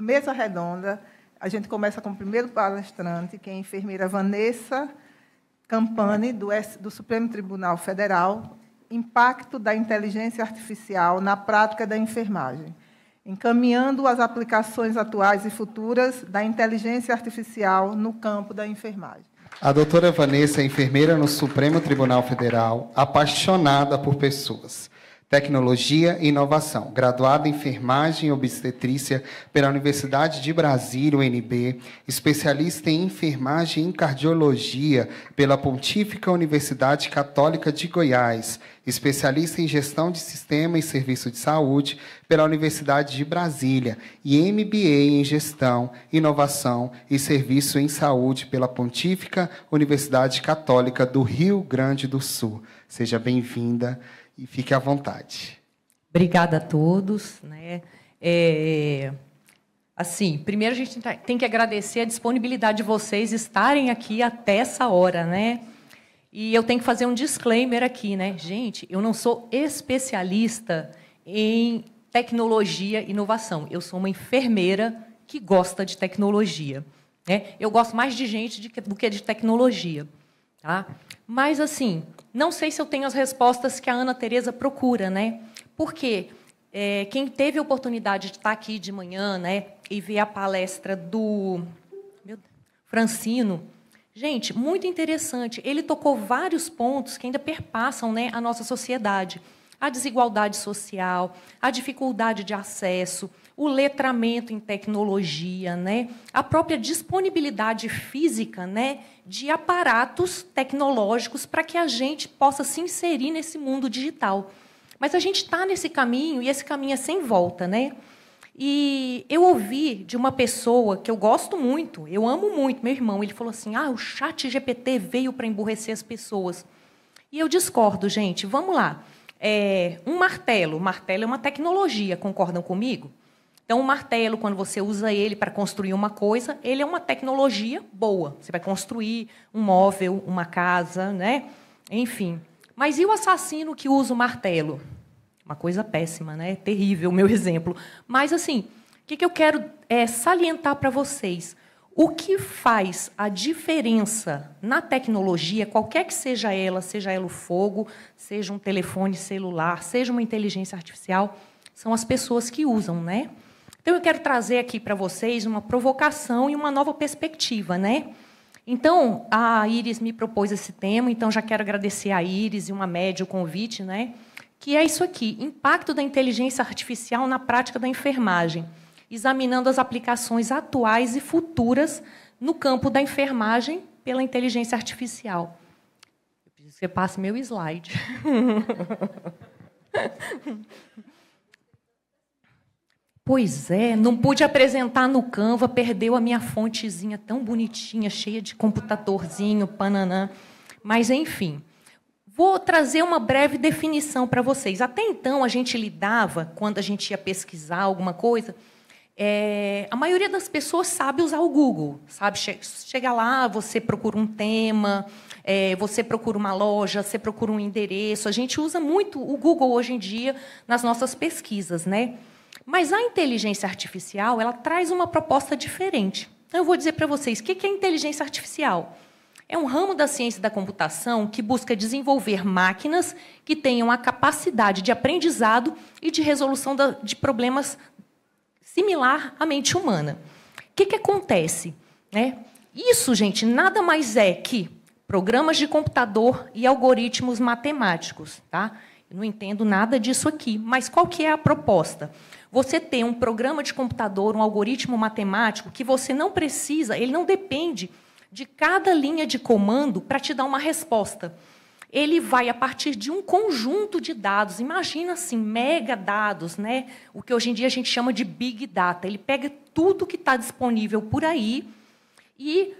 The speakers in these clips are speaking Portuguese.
mesa redonda. A gente começa com o primeiro palestrante, que é a enfermeira Vanessa Campani, do Supremo Tribunal Federal, impacto da inteligência artificial na prática da enfermagem, encaminhando as aplicações atuais e futuras da inteligência artificial no campo da enfermagem. A doutora Vanessa é enfermeira no Supremo Tribunal Federal, apaixonada por pessoas, tecnologia e inovação, graduada em enfermagem e obstetrícia pela Universidade de Brasília, UNB, especialista em enfermagem e cardiologia pela Pontífica Universidade Católica de Goiás, especialista em gestão de sistema e serviço de saúde pela Universidade de Brasília e MBA em gestão, inovação e serviço em saúde pela Pontífica Universidade Católica do Rio Grande do Sul. Seja bem-vinda e fique à vontade. Obrigada a todos, né? Assim, primeiro a gente tem que agradecer a disponibilidade de vocês estarem aqui até essa hora, né? E eu tenho que fazer um disclaimer aqui, né? Gente, eu não sou especialista em tecnologia e inovação. Eu sou uma enfermeira que gosta de tecnologia, né? Eu gosto mais de gente do que de tecnologia, tá? Mas, assim, não sei se eu tenho as respostas que a Ana Tereza procura, né? Porque quem teve a oportunidade de estar aqui de manhã, né, e ver a palestra do Francino, gente, muito interessante. Ele tocou vários pontos que ainda perpassam, né, a nossa sociedade. A desigualdade social, a dificuldade de acesso, o letramento em tecnologia, né? A própria disponibilidade física, né, de aparatos tecnológicos para que a gente possa se inserir nesse mundo digital. Mas a gente está nesse caminho, e esse caminho é sem volta, né? E eu ouvi de uma pessoa que eu gosto muito, eu amo muito, meu irmão, ele falou assim, o ChatGPT veio para emburrecer as pessoas. E eu discordo, gente, vamos lá. Um martelo. O martelo é uma tecnologia, concordam comigo? Então, o martelo, quando você usa ele para construir uma coisa, ele é uma tecnologia boa. Você vai construir um móvel, uma casa, né? Enfim. Mas e o assassino que usa o martelo? Uma coisa péssima, né? Terrível o meu exemplo. Mas, assim, o que eu quero salientar para vocês? O que faz a diferença na tecnologia, qualquer que seja ela o fogo, seja um telefone celular, seja uma inteligência artificial, são as pessoas que usam, né? Então, eu quero trazer aqui para vocês uma provocação e uma nova perspectiva, né? Então, a Iris me propôs esse tema, então já quero agradecer a Iris e uma média o convite, né? Que é isso aqui, impacto da inteligência artificial na prática da enfermagem, examinando as aplicações atuais e futuras no campo da enfermagem pela inteligência artificial. Eu preciso que você passe meu slide. Pois é, não pude apresentar no Canva, perdeu a minha fontezinha tão bonitinha, cheia de computadorzinho, pananã. Mas, enfim, vou trazer uma breve definição para vocês. Até então, a gente lidava, quando a gente ia pesquisar alguma coisa, a maioria das pessoas sabe usar o Google. Sabe? Chega lá, você procura um tema, você procura uma loja, você procura um endereço. A gente usa muito o Google hoje em dia nas nossas pesquisas, né? Mas a inteligência artificial, ela traz uma proposta diferente. Então, eu vou dizer para vocês, o que é inteligência artificial? É um ramo da ciência da computação que busca desenvolver máquinas que tenham a capacidade de aprendizado e de resolução de problemas similar à mente humana. O que acontece? Isso, gente, nada mais é que programas de computador e algoritmos matemáticos. Tá? Eu não entendo nada disso aqui, mas qual que é a proposta? Você tem um programa de computador, um algoritmo matemático, que você não precisa, ele não depende de cada linha de comando para te dar uma resposta. Ele vai a partir de um conjunto de dados. Imagina assim, mega dados, né? O que hoje em dia a gente chama de Big Data. Ele pega tudo que está disponível por aí e,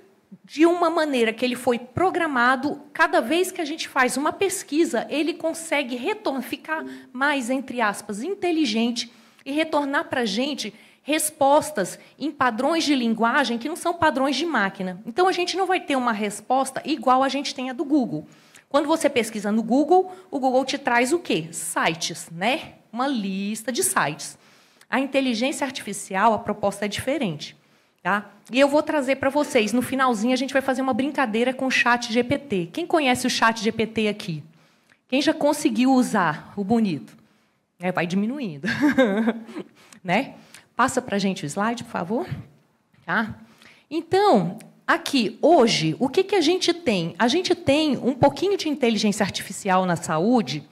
de uma maneira que ele foi programado, cada vez que a gente faz uma pesquisa, ele consegue ficar mais, entre aspas, inteligente e retornar para a gente respostas em padrões de linguagem que não são padrões de máquina. Então, a gente não vai ter uma resposta igual a gente tem a do Google. Quando você pesquisa no Google, o Google te traz o quê? Sites, né? Uma lista de sites. A inteligência artificial, a proposta é diferente. Tá? E eu vou trazer para vocês, no finalzinho, a gente vai fazer uma brincadeira com o ChatGPT. Quem conhece o ChatGPT aqui? Quem já conseguiu usar o bonito? Vai diminuindo. Né? Passa para a gente o slide, por favor. Tá? Então, aqui, hoje, o que a gente tem? A gente tem um pouquinho de inteligência artificial na saúde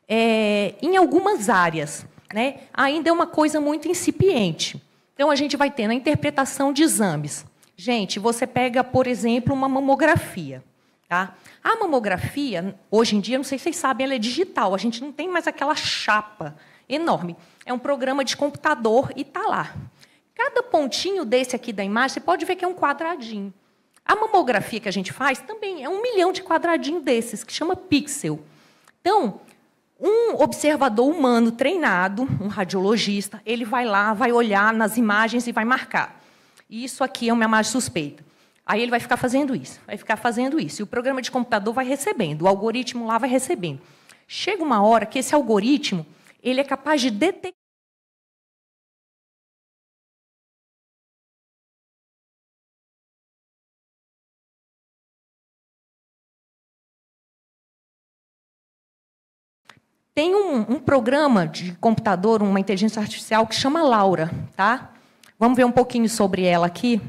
em algumas áreas. Né? Ainda é uma coisa muito incipiente. Então, a gente vai ter na interpretação de exames. Gente, você pega, por exemplo, uma mamografia. Tá? A mamografia, hoje em dia, não sei se vocês sabem, ela é digital. A gente não tem mais aquela chapa enorme. É um programa de computador e está lá. Cada pontinho desse aqui da imagem, você pode ver que é um quadradinho. A mamografia que a gente faz também é 1 milhão de quadradinhos desses, que chama pixel. Então, um observador humano treinado, um radiologista, ele vai lá, vai olhar nas imagens e vai marcar. Isso aqui é uma imagem suspeita. Aí ele vai ficar fazendo isso, vai ficar fazendo isso. E o programa de computador vai recebendo, o algoritmo lá vai recebendo. Chega uma hora que esse algoritmo ele é capaz de detectar. Tem um programa de computador, uma inteligência artificial, que chama Laura. Tá? Vamos ver um pouquinho sobre ela aqui.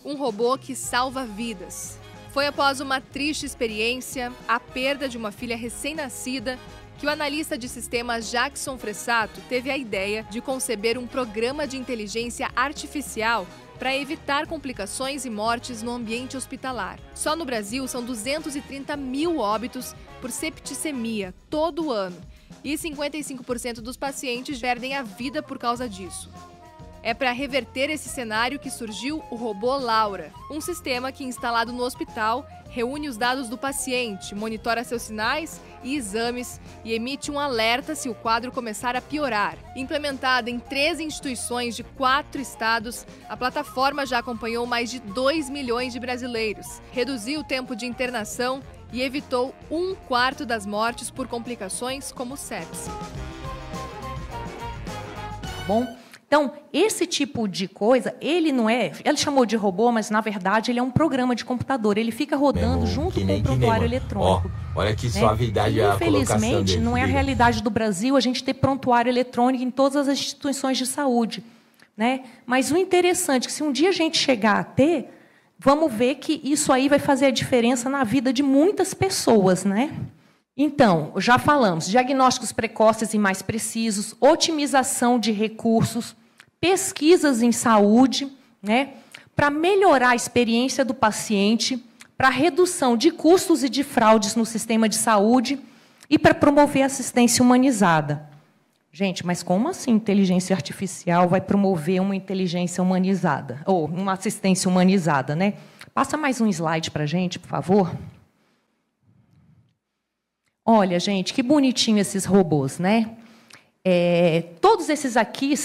Um robô que salva vidas. Foi após uma triste experiência, a perda de uma filha recém-nascida, que o analista de sistemas Jackson Fressato teve a ideia de conceber um programa de inteligência artificial para evitar complicações e mortes no ambiente hospitalar. Só no Brasil são 230 mil óbitos por septicemia todo ano. E 55% dos pacientes perdem a vida por causa disso. É para reverter esse cenário que surgiu o robô Laura, um sistema que, instalado no hospital, reúne os dados do paciente, monitora seus sinais e exames e emite um alerta se o quadro começar a piorar. Implementada em 13 instituições de 4 estados, a plataforma já acompanhou mais de 2 milhões de brasileiros, reduziu o tempo de internação e evitou 1/4 das mortes por complicações como sepse. Bom, então, esse tipo de coisa, ele não é... Ele chamou de robô, mas, na verdade, ele é um programa de computador. Ele fica rodando junto com o prontuário eletrônico. Olha que suavidade a colocação dele. Infelizmente, não é a realidade do Brasil a gente ter prontuário eletrônico em todas as instituições de saúde. Né? Mas o interessante é que, se um dia a gente chegar a ter, vamos ver que isso aí vai fazer a diferença na vida de muitas pessoas, né? Então, já falamos, diagnósticos precoces e mais precisos, otimização de recursos, pesquisas em saúde, né? Para melhorar a experiência do paciente, para redução de custos e de fraudes no sistema de saúde e para promover assistência humanizada. Gente, mas como assim inteligência artificial vai promover uma inteligência humanizada? Ou uma assistência humanizada, né? Passa mais um slide para a gente, por favor. Olha, gente, que bonitinho esses robôs, né? Todos esses aqui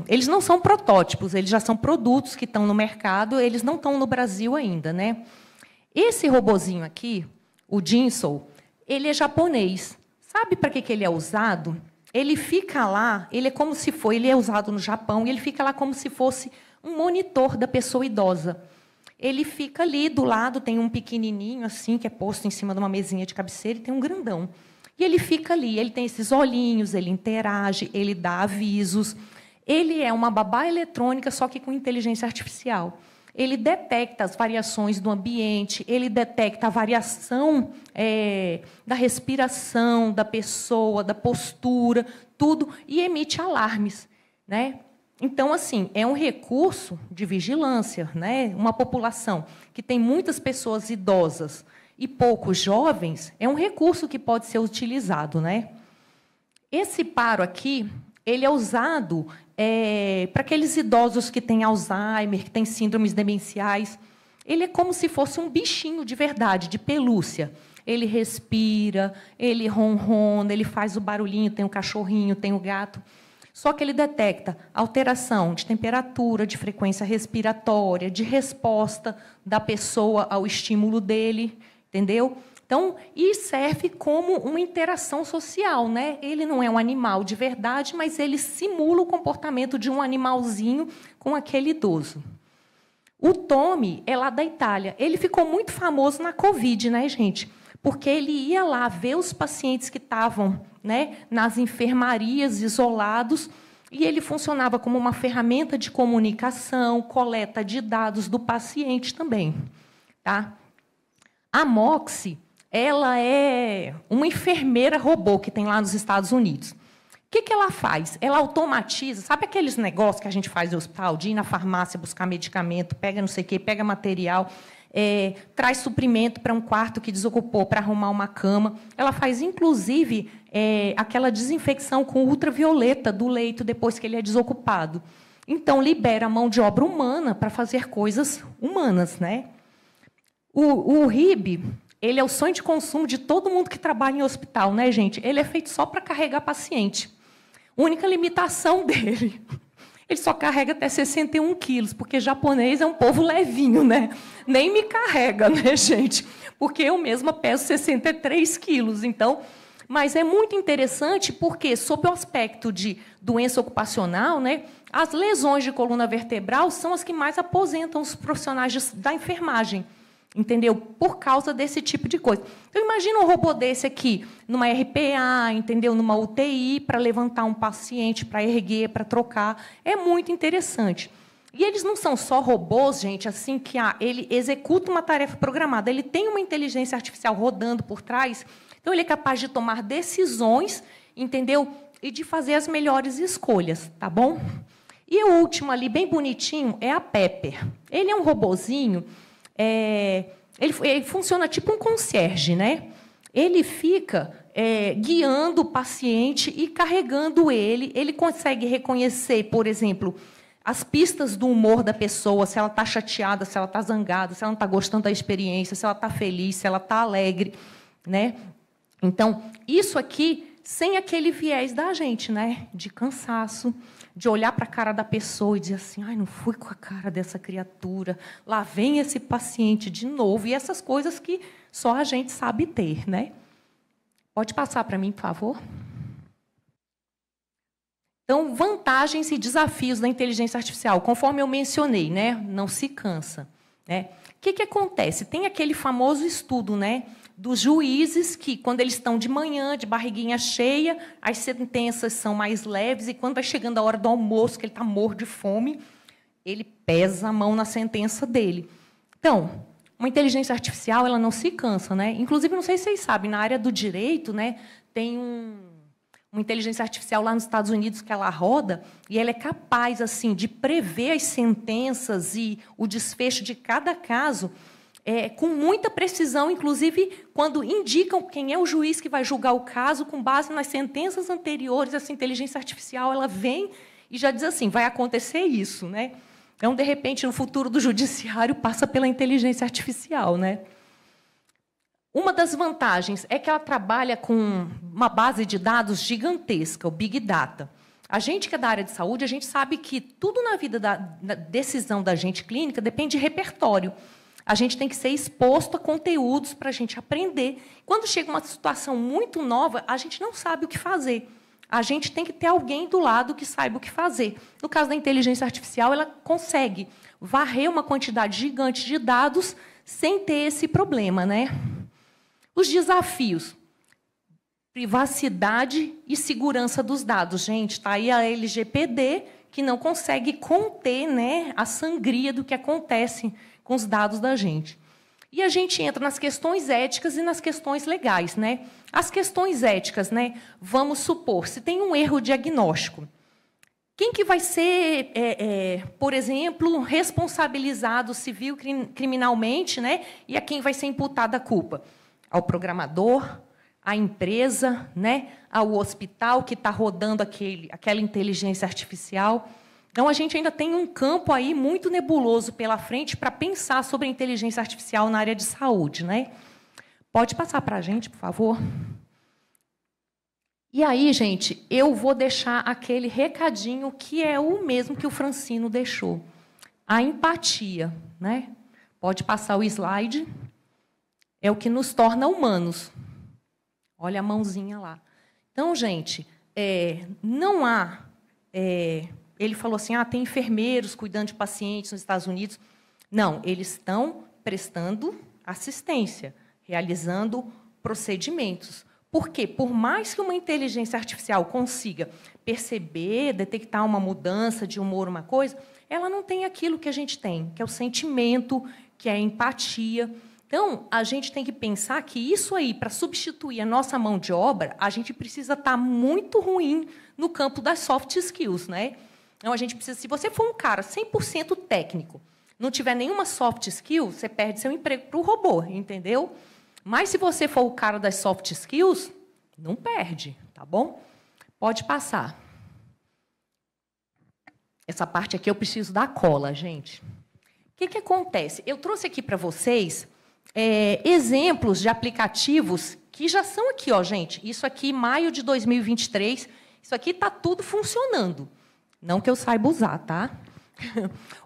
eles não são protótipos, eles já são produtos que estão no mercado, eles não estão no Brasil ainda, né? Esse robozinho aqui, o Jinsou, ele é japonês. Sabe para que ele é usado? Ele fica lá, ele é usado no Japão, e ele fica lá como se fosse um monitor da pessoa idosa. Ele fica ali do lado, tem um pequenininho assim, que é posto em cima de uma mesinha de cabeceira, e tem um grandão. E ele fica ali, ele tem esses olhinhos, ele interage, ele dá avisos. Ele é uma babá eletrônica, só que com inteligência artificial. Ele detecta as variações do ambiente, ele detecta a variação da respiração da pessoa, da postura, tudo, e emite alarmes, né? Então, assim, é um recurso de vigilância, né? Uma população que tem muitas pessoas idosas e poucos jovens, é um recurso que pode ser utilizado, né? Esse paro aqui, ele é usado para aqueles idosos que têm Alzheimer, que têm síndromes demenciais. Ele é como se fosse um bichinho de verdade, de pelúcia. Ele respira, ele ronrona, ele faz o barulhinho, tem o cachorrinho, tem o gato. Só que ele detecta alteração de temperatura, de frequência respiratória, de resposta da pessoa ao estímulo dele, entendeu? Então, e serve como uma interação social, né? Ele não é um animal de verdade, mas ele simula o comportamento de um animalzinho com aquele idoso. O Tommy é lá da Itália. Ele ficou muito famoso na Covid, né, gente? Porque ele ia lá ver os pacientes que estavam, né, nas enfermarias, isolados, e ele funcionava como uma ferramenta de comunicação, coleta de dados do paciente também. Tá? A Moxie, ela é uma enfermeira robô que tem lá nos Estados Unidos. O que ela faz? Ela automatiza, sabe aqueles negócios que a gente faz no hospital, de ir na farmácia buscar medicamento, pega não sei o quê, pega material, traz suprimento para um quarto que desocupou para arrumar uma cama. Ela faz, inclusive, aquela desinfecção com ultravioleta do leito depois que ele é desocupado. Então, libera a mão de obra humana para fazer coisas humanas, né? O RIB, ele é o sonho de consumo de todo mundo que trabalha em hospital, né, gente? Ele é feito só para carregar paciente. Única limitação dele, ele só carrega até 61 quilos, porque japonês é um povo levinho, né? Nem me carrega, né, gente? Porque eu mesma peso 63 quilos. Então, mas é muito interessante porque, sob o aspecto de doença ocupacional, né, as lesões de coluna vertebral são as que mais aposentam os profissionais da enfermagem. Entendeu? Por causa desse tipo de coisa. Então, imagina um robô desse aqui, numa RPA, entendeu? Numa UTI, para levantar um paciente, para erguer, para trocar. É muito interessante. E eles não são só robôs, gente, assim que ele executa uma tarefa programada. Ele tem uma inteligência artificial rodando por trás. Então, ele é capaz de tomar decisões, entendeu? E de fazer as melhores escolhas, tá bom? E o último ali, bem bonitinho, é a Pepper. Ele é um robozinho. Ele funciona tipo um concierge, né? Ele fica guiando o paciente e carregando ele. Ele consegue reconhecer, por exemplo, as pistas do humor da pessoa, se ela está chateada, se ela está zangada, se ela não está gostando da experiência, se ela está feliz, se ela está alegre, né? Então, isso aqui sem aquele viés da gente, né? De cansaço, de olhar para a cara da pessoa e dizer assim, ai, não fui com a cara dessa criatura, lá vem esse paciente de novo, e essas coisas que só a gente sabe ter, né? Pode passar para mim, por favor? Então, vantagens e desafios da inteligência artificial, conforme eu mencionei, né? Não se cansa, né? O que acontece? Tem aquele famoso estudo, né, dos juízes que, quando eles estão de manhã, de barriguinha cheia, as sentenças são mais leves, e quando vai chegando a hora do almoço, que ele está morto de fome, ele pesa a mão na sentença dele. Então, uma inteligência artificial, ela não se cansa, né? Inclusive, não sei se vocês sabem, na área do direito, né, tem uma inteligência artificial lá nos Estados Unidos que ela roda e ela é capaz assim de prever as sentenças e o desfecho de cada caso com muita precisão, inclusive quando indicam quem é o juiz que vai julgar o caso com base nas sentenças anteriores. Essa inteligência artificial ela vem e já diz assim, vai acontecer isso, né? Então, de repente, no futuro do judiciário passa pela inteligência artificial, né? Uma das vantagens é que ela trabalha com uma base de dados gigantesca, o Big Data. A gente que é da área de saúde, a gente sabe que tudo na vida da decisão da gente clínica depende de repertório. A gente tem que ser exposto a conteúdos para a gente aprender. Quando chega uma situação muito nova, a gente não sabe o que fazer. A gente tem que ter alguém do lado que saiba o que fazer. No caso da inteligência artificial, ela consegue varrer uma quantidade gigante de dados sem ter esse problema, né? Os desafios. Privacidade e segurança dos dados. Gente, está aí a LGPD, que não consegue conter, né, a sangria do que acontece com os dados da gente. E a gente entra nas questões éticas e nas questões legais, né? As questões éticas, né? Vamos supor, se tem um erro diagnóstico, quem que vai ser, por exemplo, responsabilizado civil criminalmente, né? E a quem vai ser imputada a culpa? Ao programador, à empresa, né? Ao hospital que está rodando aquela inteligência artificial. Então, a gente ainda tem um campo aí muito nebuloso pela frente para pensar sobre a inteligência artificial na área de saúde, né? Pode passar para a gente, por favor? E aí, gente, eu vou deixar aquele recadinho que é o mesmo que o Francino deixou. A empatia, né? Pode passar o slide. é o que nos torna humanos. Olha a mãozinha lá. Então, gente, não há... ele falou assim, tem enfermeiros cuidando de pacientes nos Estados Unidos. Não, eles estão prestando assistência, realizando procedimentos. Por quê? Por mais que uma inteligência artificial consiga perceber, detectar uma mudança de humor, uma coisa, ela não tem aquilo que a gente tem, que é o sentimento, que é a empatia. Então, a gente tem que pensar que isso aí, para substituir a nossa mão de obra, a gente precisa estar muito ruim no campo das soft skills, né? Então, a gente precisa, se você for um cara 100% técnico, não tiver nenhuma soft skill, você perde seu emprego para o robô, entendeu? Mas, se você for o cara das soft skills, não perde, tá bom? Pode passar. Essa parte aqui eu preciso da cola, gente. O que acontece? Eu trouxe aqui para vocês exemplos de aplicativos que já são aqui, ó, gente. Isso aqui, maio de 2023, isso aqui está tudo funcionando. Não que eu saiba usar, tá?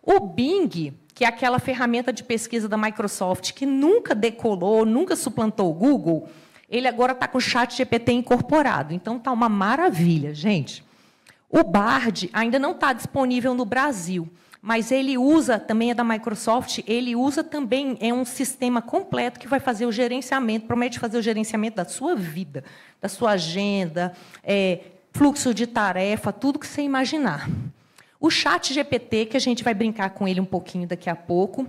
O Bing, que é aquela ferramenta de pesquisa da Microsoft que nunca decolou, nunca suplantou o Google, ele agora está com o ChatGPT incorporado. Então, está uma maravilha, gente. O Bard ainda não está disponível no Brasil, mas ele usa, também é da Microsoft, ele usa também, é um sistema completo que vai fazer o gerenciamento, promete fazer o gerenciamento da sua vida, da sua agenda, fluxo de tarefa, tudo que você imaginar. O ChatGPT, que a gente vai brincar com ele um pouquinho daqui a pouco.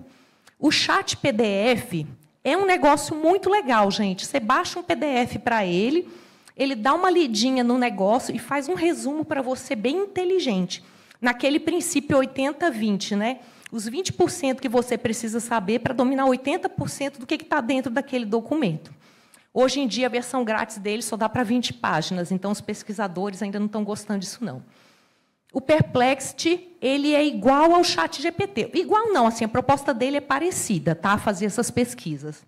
O Chat PDF é um negócio muito legal, gente. Você baixa um PDF para ele, ele dá uma lidinha no negócio e faz um resumo para você bem inteligente. Naquele princípio 80-20, né? Os 20% que você precisa saber para dominar 80% do que está dentro daquele documento. Hoje em dia, a versão grátis dele só dá para 20 páginas, então os pesquisadores ainda não estão gostando disso, não. O Perplexity, ele é igual ao ChatGPT. Igual não, assim, a proposta dele é parecida, tá? Fazer essas pesquisas.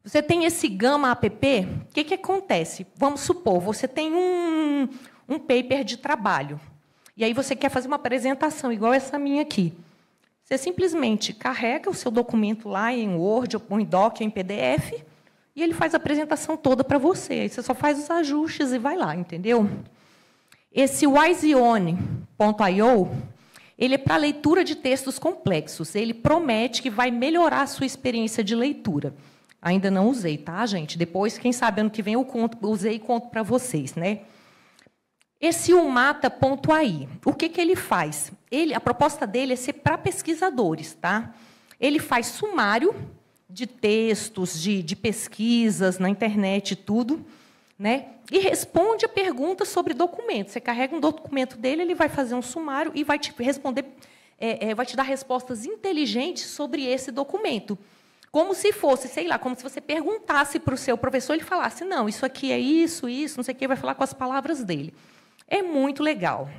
Você tem esse Gama app, o que acontece? Vamos supor, você tem um paper de trabalho, e aí você quer fazer uma apresentação, igual essa minha aqui. Você simplesmente carrega o seu documento lá em Word, ou em Doc, ou em PDF, e ele faz a apresentação toda para você. Aí você só faz os ajustes e vai lá, entendeu? Esse Wiseone.io, ele é para leitura de textos complexos. Ele promete que vai melhorar a sua experiência de leitura. Ainda não usei, tá, gente? Depois, quem sabe, ano que vem eu usei e conto para vocês, né? Esse Umata.ai, o que ele faz? A proposta dele é ser para pesquisadores, tá? Ele faz sumário de textos, de pesquisas na internet e tudo, né? E responde a perguntas sobre documentos. Você carrega um documento dele, ele vai fazer um sumário e vai te responder, vai te dar respostas inteligentes sobre esse documento. Como se fosse, sei lá, como se você perguntasse para o seu professor, ele falasse, não, isso aqui é isso, não sei o quê, vai falar com as palavras dele. É muito legal.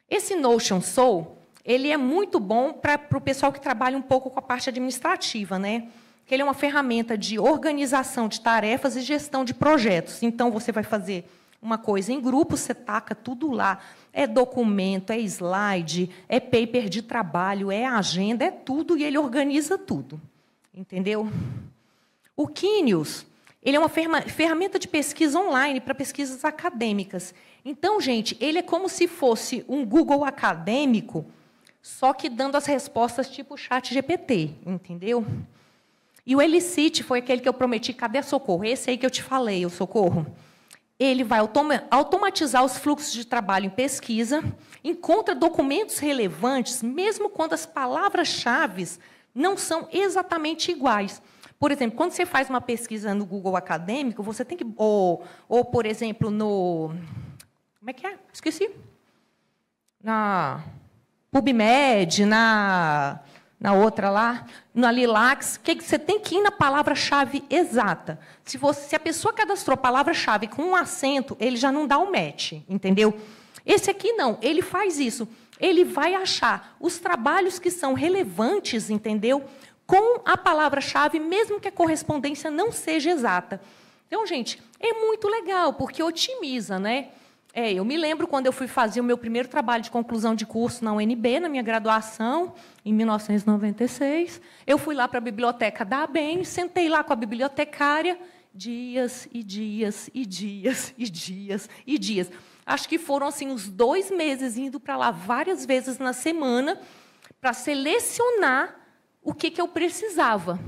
Esse Notion Soul, ele é muito bom para o pessoal que trabalha um pouco com a parte administrativa, né? Que ele é uma ferramenta de organização de tarefas e gestão de projetos. Então, você vai fazer uma coisa em grupo, você taca tudo lá. É documento, é slide, é paper de trabalho, é agenda, é tudo, e ele organiza tudo. Entendeu? O Quinius, ele é uma ferramenta de pesquisa online para pesquisas acadêmicas. Então, gente, ele é como se fosse um Google acadêmico, só que dando as respostas tipo ChatGPT, entendeu? E o Elicit foi aquele que eu prometi, cadê a Socorro? Esse aí que eu te falei, o Socorro. Ele vai automatizar os fluxos de trabalho em pesquisa, encontra documentos relevantes, mesmo quando as palavras-chave não são exatamente iguais. Por exemplo, quando você faz uma pesquisa no Google Acadêmico, você tem que... Ou por exemplo, no... Como é que é? Esqueci. Na PubMed, na outra lá, na Lilacs, que você tem que ir na palavra-chave exata. Se a pessoa cadastrou a palavra-chave com um acento, ele já não dá o match, entendeu? Esse aqui não, ele faz isso. Ele vai achar os trabalhos que são relevantes, entendeu? Com a palavra-chave, mesmo que a correspondência não seja exata. Então, gente, é muito legal, porque otimiza, né? Eu me lembro quando eu fui fazer o meu primeiro trabalho de conclusão de curso na UNB, na minha graduação, em 1996. Eu fui lá para a biblioteca da ABEM, sentei lá com a bibliotecária, dias e dias e dias e dias e dias. Acho que foram assim uns 2 meses indo para lá várias vezes na semana para selecionar o que eu precisava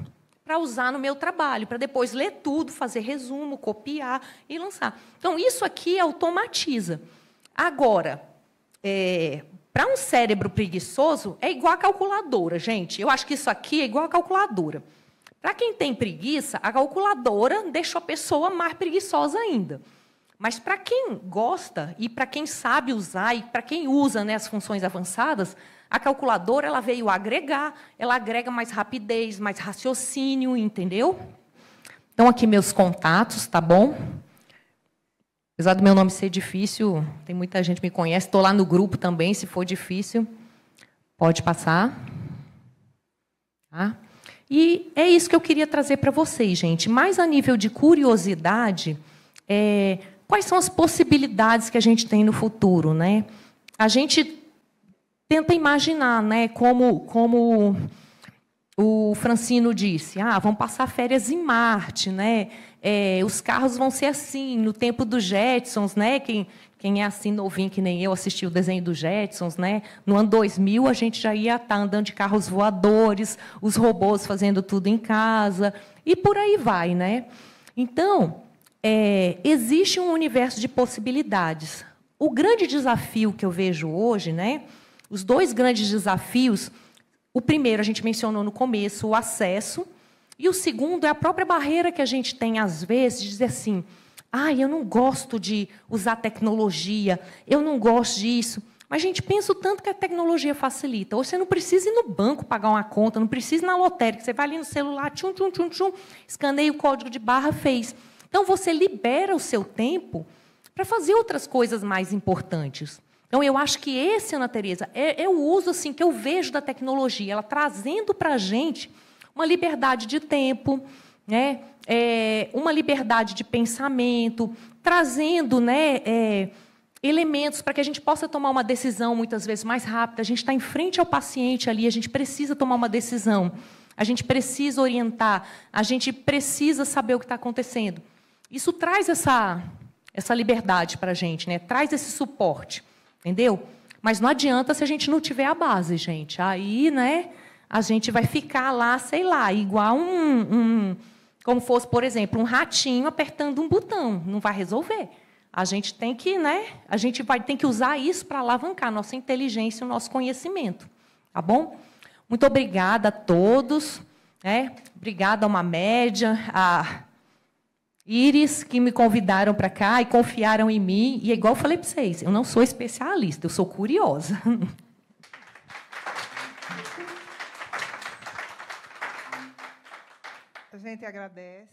para usar no meu trabalho, para depois ler tudo, fazer resumo, copiar e lançar. Então, isso aqui automatiza. Agora, para um cérebro preguiçoso, é igual a calculadora, gente. Eu acho que isso aqui é igual a calculadora. Para quem tem preguiça, a calculadora deixa a pessoa mais preguiçosa ainda. Mas, para quem gosta, e para quem sabe usar, e para quem usa, né, as funções avançadas, a calculadora ela veio agregar, ela agrega mais rapidez, mais raciocínio, entendeu? Então, aqui meus contatos, tá bom? Apesar do meu nome ser difícil, tem muita gente que me conhece, estou lá no grupo também, se for difícil, pode passar. Tá? E é isso que eu queria trazer para vocês, gente. Mais a nível de curiosidade, quais são as possibilidades que a gente tem no futuro, né? A gente tenta imaginar, né, como o Francino disse, vamos passar férias em Marte, né? Os carros vão ser assim, no tempo dos Jetsons, né? Quem é assim novinho que nem eu assistiu o desenho dos Jetsons, né? No ano 2000 a gente já ia estar andando de carros voadores, os robôs fazendo tudo em casa e por aí vai, né? Então, existe um universo de possibilidades. O grande desafio que eu vejo hoje, né? Os 2 grandes desafios, o primeiro a gente mencionou no começo, o acesso, e o segundo é a própria barreira que a gente tem, às vezes, de dizer assim, eu não gosto de usar tecnologia, eu não gosto disso. Mas, gente, pensa o tanto que a tecnologia facilita. Hoje você não precisa ir no banco pagar uma conta, não precisa ir na lotérica, você vai ali no celular, tchum, tchum, tchum, tchum, escaneia o código de barra, fez. Então, você libera o seu tempo para fazer outras coisas mais importantes. Então, eu acho que esse, Ana Tereza, é o uso assim, que eu vejo da tecnologia, ela trazendo para a gente uma liberdade de tempo, né? Uma liberdade de pensamento, trazendo, né, elementos para que a gente possa tomar uma decisão, muitas vezes, mais rápida. A gente está em frente ao paciente ali, a gente precisa tomar uma decisão, a gente precisa orientar, a gente precisa saber o que está acontecendo. Isso traz essa liberdade para a gente, né? Traz esse suporte. Entendeu? Mas não adianta se a gente não tiver a base, gente. Aí, né, a gente vai ficar lá, sei lá, igual como fosse, por exemplo, um ratinho apertando um botão. Não vai resolver. A gente tem que, né, tem que usar isso para alavancar a nossa inteligência e o nosso conhecimento. Tá bom? Muito obrigada a todos. Né? Obrigada a uma média, a Iris, que me convidaram para cá e confiaram em mim. E, igual eu falei para vocês, eu não sou especialista, eu sou curiosa. A gente agradece.